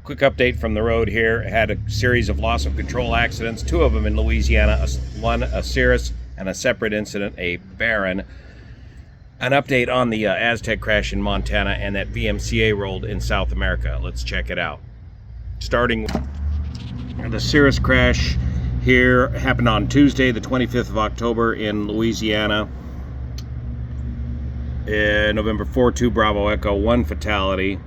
Quick update from the road here. Had a series of loss of control accidents, two of them in Louisiana, one a Cirrus and a separate incident, a Baron. An update on the Aztec crash in Montana and that VMCA rolled in South America. Let's check it out. Starting with the Cirrus crash here, happened on Tuesday, the 25th of October in Louisiana. November 4-2 Bravo Echo, 1 fatality.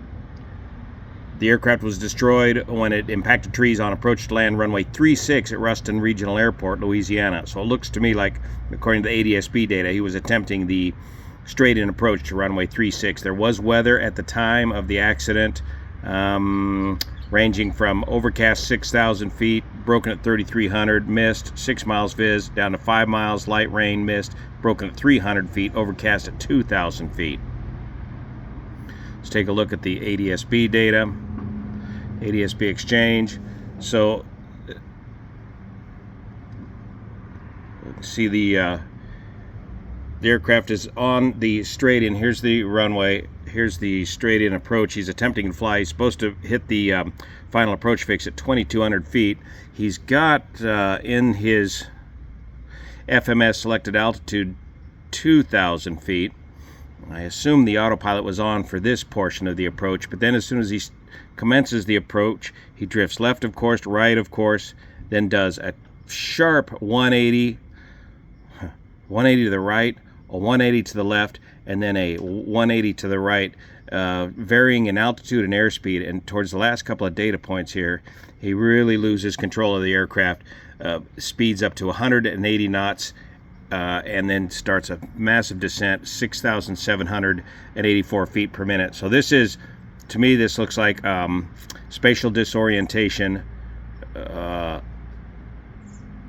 The aircraft was destroyed when it impacted trees on approach to land runway 36 at Ruston Regional Airport, Louisiana. So it looks to me like, according to the ADS-B data, he was attempting the straight-in approach to runway 36. There was weather at the time of the accident, ranging from overcast 6,000 feet, broken at 3,300, mist, 6 miles viz, down to 5 miles, light rain, mist, broken at 300 feet, overcast at 2,000 feet. Let's take a look at the ADS-B data, ADS-B exchange. So, see the aircraft is on the straight-in. Here's the runway. Here's the straight-in approach. He's attempting to fly. He's supposed to hit the final approach fix at 2,200 feet. He's got in his FMS selected altitude 2,000 feet. I assume the autopilot was on for this portion of the approach, but then as soon as he commences the approach, he drifts left, of course, right, of course, then does a sharp 180 to the right, a 180 to the left, and then a 180 to the right, varying in altitude and airspeed. And towards the last couple of data points here, he really loses control of the aircraft, speeds up to 180 knots, and then starts a massive descent, 6,784 feet per minute. So this is, to me, this looks like spatial disorientation,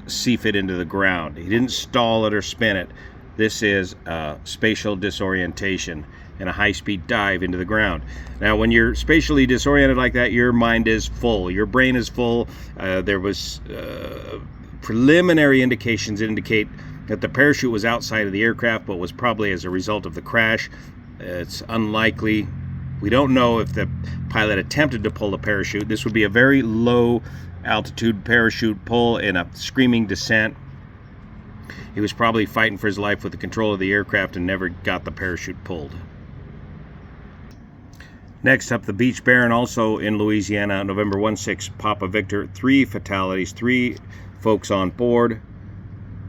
CFIT into the ground. He didn't stall it or spin it. This is spatial disorientation and a high-speed dive into the ground. Now, when you're spatially disoriented like that, your mind is full. Your brain is full. There was preliminary indications that indicate that the parachute was outside of the aircraft, but was probably as a result of the crash. It's unlikely. We don't know if the pilot attempted to pull the parachute. This would be a very low altitude parachute pull in a screaming descent. He was probably fighting for his life with the control of the aircraft and never got the parachute pulled. Next up, the Beach Baron, also in Louisiana, November 1-6 Papa Victor, 3 fatalities, 3 folks on board.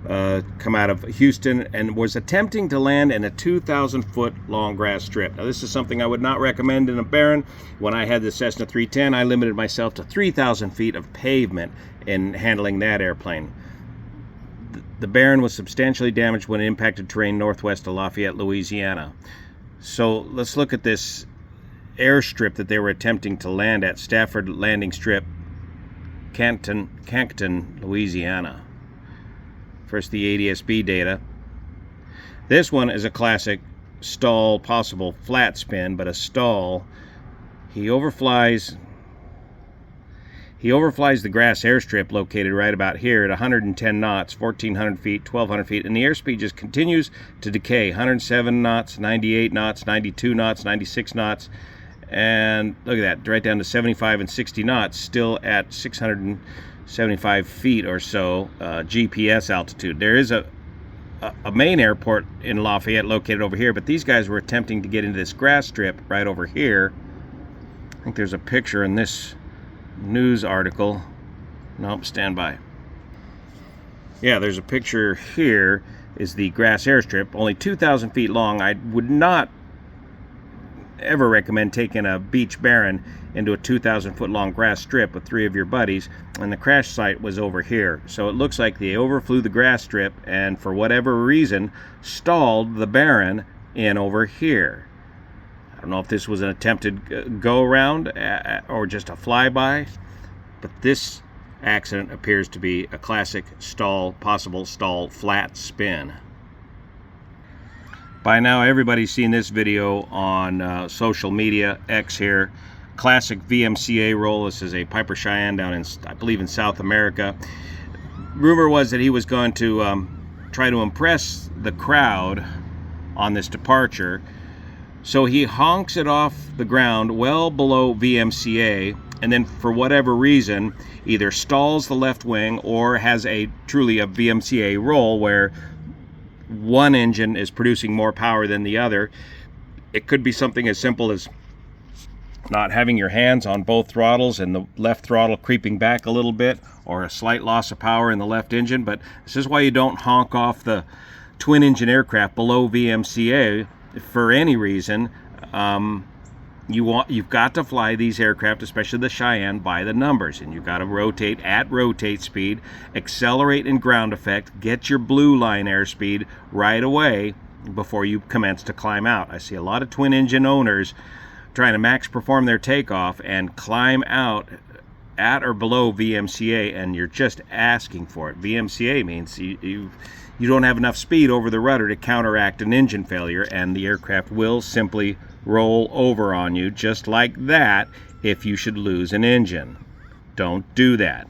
Come out of Houston and was attempting to land in a 2,000-foot long grass strip. Now, this is something I would not recommend in a Baron. When I had the Cessna 310, I limited myself to 3,000 feet of pavement in handling that airplane. The Baron was substantially damaged when it impacted terrain northwest of Lafayette, Louisiana. So let's look at this airstrip that they were attempting to land at, Stafford Landing Strip, Canton, Louisiana. First, the ADS-B data. This one is a classic stall, possible flat spin, but a stall. He overflies the grass airstrip located right about here at 110 knots, 1,400 feet, 1,200 feet, and the airspeed just continues to decay. 107 knots, 98 knots, 92 knots, 96 knots, and look at that, right down to 75 and 60 knots, still at 675 feet or so GPS altitude. There is a main airport in Lafayette located over here, but these guys were attempting to get into this grass strip right over here. I think there's a picture in this news article. Nope, stand by. Yeah, there's a picture here. Is the grass airstrip, only 2,000 feet long. I would not ever recommend taking a Beach Baron into a 2,000-foot long grass strip with 3 of your buddies, and the crash site was over here. So it looks like they overflew the grass strip and for whatever reason stalled the Baron in over here. I don't know if this was an attempted go-around or just a flyby, but this accident appears to be a classic stall, possible stall flat spin. By now, everybody's seen this video on social media, X here. Classic VMCA roll. This is a Piper Cheyenne down in, I believe, in South America. Rumor was that he was going to try to impress the crowd on this departure So he honks it off the ground well below VMCA, and then for whatever reason either stalls the left wing or has truly a VMCA roll where one engine is producing more power than the other. It could be something as simple as not having your hands on both throttles and the left throttle creeping back a little bit, or a slight loss of power in the left engine. But this is why you don't honk off the twin engine aircraft below VMCA for any reason. You've got to fly these aircraft, especially the Cheyenne, by the numbers, and you've got to rotate at rotate speed, accelerate in ground effect, get your blue line airspeed right away before you commence to climb out. I see a lot of twin engine owners trying to max perform their takeoff and climb out at or below VMCA, and you're just asking for it. VMCA means you don't have enough speed over the rudder to counteract an engine failure, and the aircraft will simply roll over on you just like that if you should lose an engine. Don't do that.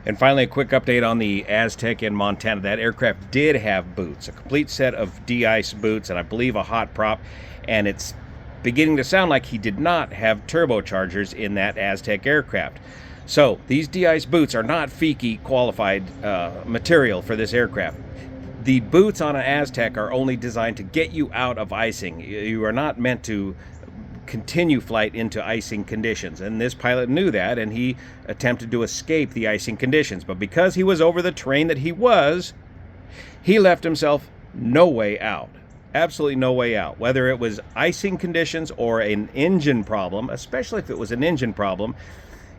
And finally, a quick update on the Aztec in Montana. That aircraft did have boots, a complete set of de-ice boots, and I believe a hot prop, and it's beginning to sound like he did not have turbochargers in that Aztec aircraft. So these de-ice boots are not FICI qualified material for this aircraft. The boots on an Aztec are only designed to get you out of icing. You are not meant to continue flight into icing conditions, and this pilot knew that, and he attempted to escape the icing conditions. But because he was over the terrain that he was, he left himself no way out. Absolutely no way out. Whether it was icing conditions or an engine problem, especially if it was an engine problem,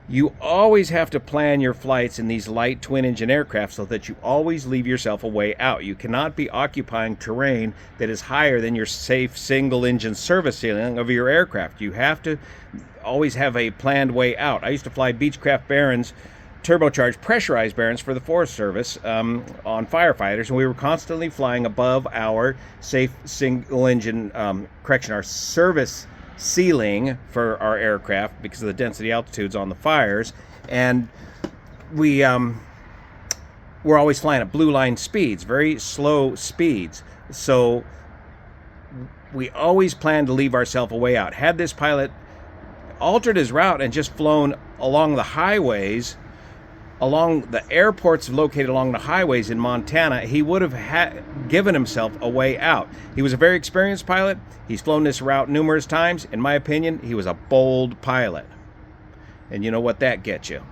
you always have to plan your flights in these light twin engine aircraft so that you always leave yourself a way out. You cannot be occupying terrain that is higher than your safe single engine service ceiling of your aircraft. You have to always have a planned way out. I used to fly Beechcraft Barons, turbocharged pressurized Barons for the Forest Service on firefighters, and we were constantly flying above our safe single engine, our service ceiling for our aircraft because of the density altitudes on the fires, and we're always flying at blue line speeds, very slow speeds. So we always plan to leave ourselves a way out. Had this pilot altered his route and just flown along the highways, along the airports located along the highways in Montana, he would have given himself a way out. He was a very experienced pilot. He's flown this route numerous times. In my opinion, he was a bold pilot. And you know what that gets you.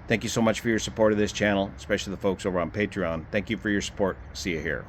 Thank you so much for your support of this channel, especially the folks over on Patreon. Thank you for your support. See you here.